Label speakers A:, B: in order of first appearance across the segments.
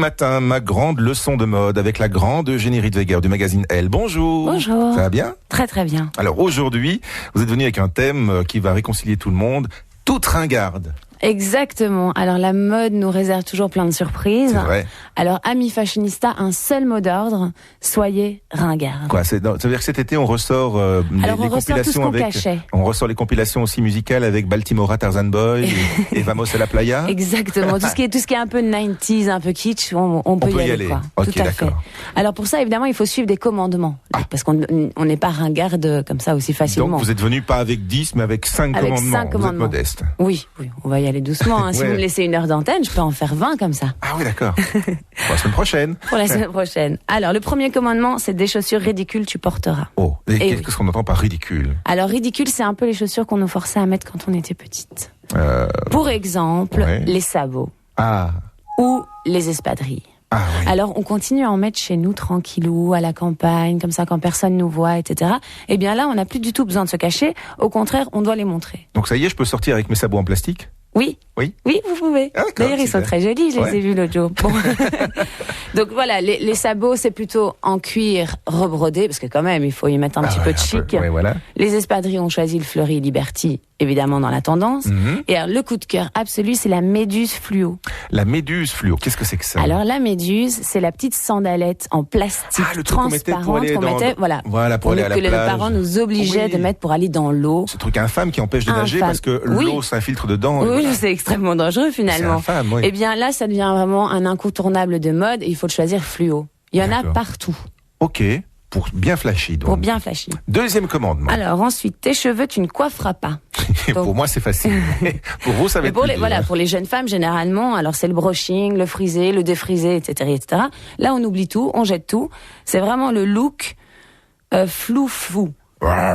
A: Matin, ma grande leçon de mode avec la grande Eugénie Riedweger du magazine Elle. Bonjour.
B: Bonjour.
A: Ça va bien?
B: Très très bien.
A: Alors aujourd'hui, vous êtes venu avec un thème qui va réconcilier tout le monde. Toute ringarde.
B: Exactement. Alors la mode nous réserve toujours plein de surprises.
A: C'est vrai.
B: Alors amis fashionistas, un seul mot d'ordre, soyez ringards.
A: Quoi, ça veut dire que cet été on ressort
B: Alors
A: les
B: on ressort tout ce
A: compilations
B: qu'on
A: avec.
B: cachait.
A: On ressort les compilations aussi musicales avec Baltimora, Tarzan Boy et Vamos a la Playa.
B: Exactement. Tout ce qui est un peu 90s, un peu kitsch, on peut y aller. Quoi.
A: Ok,
B: tout à fait. Alors pour ça, évidemment, il faut suivre des commandements. Parce qu'on n'est pas ringarde comme ça aussi facilement.
A: Donc vous êtes venu pas avec 10, mais avec 5 commandements. 5 commandements. Vous êtes modeste.
B: Oui, on va y aller doucement. Hein. Si vous me laissez 1 heure d'antenne, je peux en faire 20 comme ça.
A: Ah oui, d'accord. Pour la semaine prochaine.
B: Pour la semaine prochaine. Alors, le premier commandement, c'est des chaussures ridicules, tu porteras.
A: Oh, et qu'est-ce qu'on entend par ridicule?
B: Alors, ridicule, c'est un peu les chaussures qu'on nous forçait à mettre quand on était petite. Pour exemple, les sabots.
A: Ah.
B: Ou les espadrilles.
A: Ah, oui.
B: Alors, on continue à en mettre chez nous tranquillou, à la campagne, comme ça, quand personne nous voit, etc. Eh bien là, on n'a plus du tout besoin de se cacher. Au contraire, on doit les montrer.
A: Donc ça y est, je peux sortir avec mes sabots en plastique?
B: Oui.
A: Oui.
B: Oui, vous pouvez.
A: Ah,
B: d'ailleurs, ils sont très jolis, je les ai vus l'autre jour. Bon. Donc voilà, les sabots, c'est plutôt en cuir rebrodé, parce que quand même, il faut y mettre un petit peu de chic.
A: Ouais, voilà.
B: Les espadrilles ont choisi le Fleury Liberty, évidemment dans la tendance. Et alors, le coup de cœur absolu, c'est la méduse fluo.
A: La méduse fluo, qu'est-ce que c'est que ça?
B: Alors la méduse, c'est la petite sandalette en plastique transparente qu'on mettait, voilà,
A: pour aller à la plage.
B: Que les parents nous obligeaient de mettre pour aller dans l'eau.
A: Ce truc infâme qui empêche de nager parce que l'eau s'infiltre dedans.
B: Oui, c'est extrêmement dangereux finalement.
A: C'est infâme, oui.
B: Eh bien là, ça devient vraiment un incontournable de mode et il faut le choisir fluo. Il y en a partout.
A: Ok, pour bien flashy donc.
B: Pour bien flashy.
A: Deuxième commandement.
B: Alors ensuite, tes cheveux, tu ne coifferas pas.
A: Donc, pour moi, c'est facile. Pour vous, ça va être plus dur.
B: Pour les jeunes femmes, généralement, alors c'est le brushing, le frisé, le défrisé, etc., etc. Là, on oublie tout, on jette tout. C'est vraiment le look flou-fou.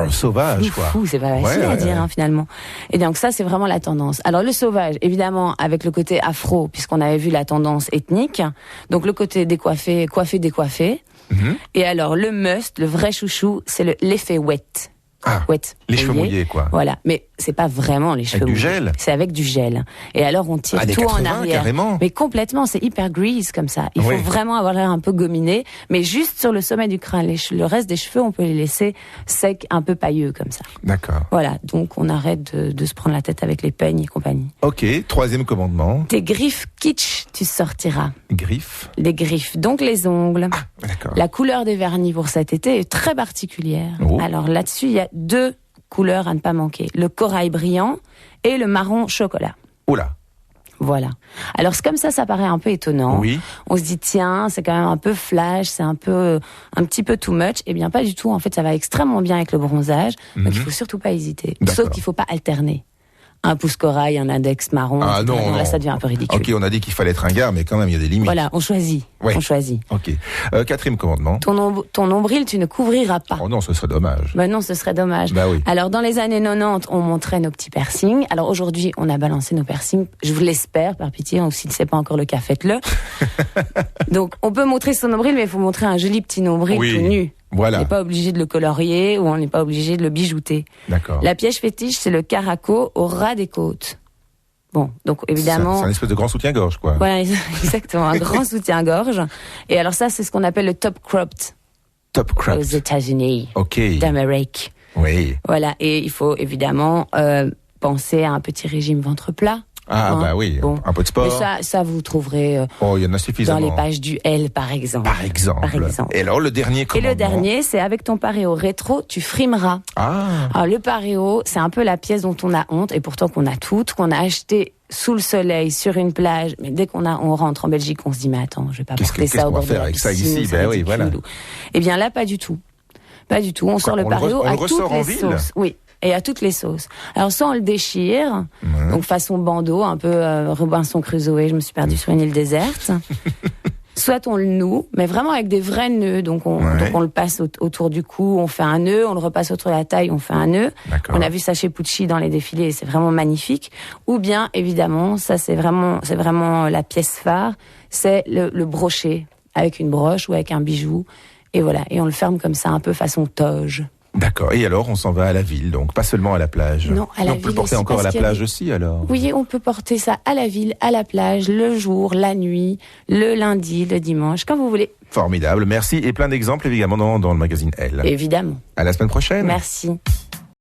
A: Sauvage, quoi.
B: Fou, c'est pas facile à dire, hein, finalement. Et donc ça, c'est vraiment la tendance. Alors le sauvage, évidemment, avec le côté afro, puisqu'on avait vu la tendance ethnique. Donc le côté décoiffé, coiffé, décoiffé. Et alors le must, le vrai chouchou, c'est l'effet wet.
A: Ah,
B: wet.
A: Les cheveux mouillés, quoi.
B: Voilà, mais c'est pas vraiment les cheveux mouillés.
A: Avec du gel.
B: C'est avec du gel. Et alors on tire tout
A: 80,
B: en arrière.
A: Carrément.
B: Mais complètement, c'est hyper grease comme ça. Il faut vraiment avoir l'air un peu gominé, mais juste sur le sommet du crâne. Le reste des cheveux, on peut les laisser secs, un peu pailleux comme ça.
A: D'accord.
B: Voilà, donc on arrête de se prendre la tête avec les peignes et compagnie.
A: Ok, troisième commandement.
B: Tes griffes kitsch, tu sortiras.
A: Griffes.
B: Les griffes, donc les ongles.
A: Ah, d'accord.
B: La couleur des vernis pour cet été est très particulière.
A: Oh.
B: Alors là-dessus, il y a 2 couleurs à ne pas manquer. Le corail brillant et le marron chocolat.
A: Oula.
B: Voilà. Alors c'est comme ça paraît un peu étonnant.
A: Oui.
B: On se dit tiens, c'est quand même un peu flash, c'est un petit peu too much. Eh bien pas du tout. En fait, ça va extrêmement bien avec le bronzage. Donc il faut surtout pas hésiter. Sauf qu'il faut pas alterner. Un pouce corail, un index marron.
A: Ah non,
B: là ça devient un peu ridicule.
A: Ok, on a dit qu'il fallait être ringard, mais quand même il y a des limites.
B: Voilà, on choisit. On choisit.
A: Ok. Quatrième commandement.
B: Ton nombril, tu ne couvriras pas.
A: Oh non, ce serait dommage.
B: Ben non, ce serait dommage.
A: Bah oui.
B: Alors dans les années 90, on montrait nos petits piercings. Alors aujourd'hui, on a balancé nos piercings. Je vous l'espère, par pitié. Ou si ce n'est pas encore le cas, faites-le. Donc on peut montrer son nombril, mais il faut montrer un joli petit nombril tout nu.
A: Voilà.
B: On n'est pas obligé de le colorier ou on n'est pas obligé de le bijouter.
A: D'accord.
B: La pièce fétiche, c'est le caraco au ras des côtes. Bon, donc évidemment...
A: C'est un espèce de grand soutien-gorge, quoi.
B: Voilà, exactement, un grand soutien-gorge. Et alors ça, c'est ce qu'on appelle le top cropped.
A: Top cropped.
B: Aux États-Unis.
A: Ok.
B: D'Amérique.
A: Oui.
B: Voilà, et il faut évidemment penser à un petit régime ventre plat.
A: Ah bah oui, un peu de sport.
B: Mais ça vous trouverez
A: il y en a suffisamment.
B: dans les pages du L, par exemple.
A: Par exemple. Et alors, le dernier commandement.
B: Et le dernier, c'est avec ton paréo rétro, tu frimeras.
A: Ah.
B: Alors, le paréo, c'est un peu la pièce dont on a honte, et pourtant qu'on a toutes, qu'on a acheté sous le soleil, sur une plage, mais dès qu'on rentre en Belgique, on se dit, mais attends, je vais pas porter ça au bord de la piscine.
A: Qu'est-ce qu'on va faire avec ça ici? Ben oui, voilà.
B: Eh bien là, pas du tout. Pas du tout. On sort le paréo à toutes les sauces. Oui. Et à toutes les sauces. Alors soit on le déchire, donc façon bandeau, un peu Robinson Crusoe, je me suis perdue sur une île déserte. Soit on le noue, mais vraiment avec des vrais nœuds. Donc on le passe autour du cou, on fait un nœud, on le repasse autour de la taille, on fait un nœud. On a vu ça chez Pucci dans les défilés, et c'est vraiment magnifique. Ou bien, évidemment, ça c'est vraiment la pièce phare, c'est le brochet avec une broche ou avec un bijou. Et voilà, et on le ferme comme ça, un peu façon toge.
A: D'accord. Et alors, on s'en va à la ville, donc pas seulement à la plage.
B: Non, à la ville.
A: On peut le porter encore à la plage aussi, alors.
B: Oui, on peut porter ça à la ville, à la plage, le jour, la nuit, le lundi, le dimanche, quand vous voulez.
A: Formidable. Merci. Et plein d'exemples, évidemment, dans le magazine Elle.
B: Évidemment.
A: À la semaine prochaine.
B: Merci.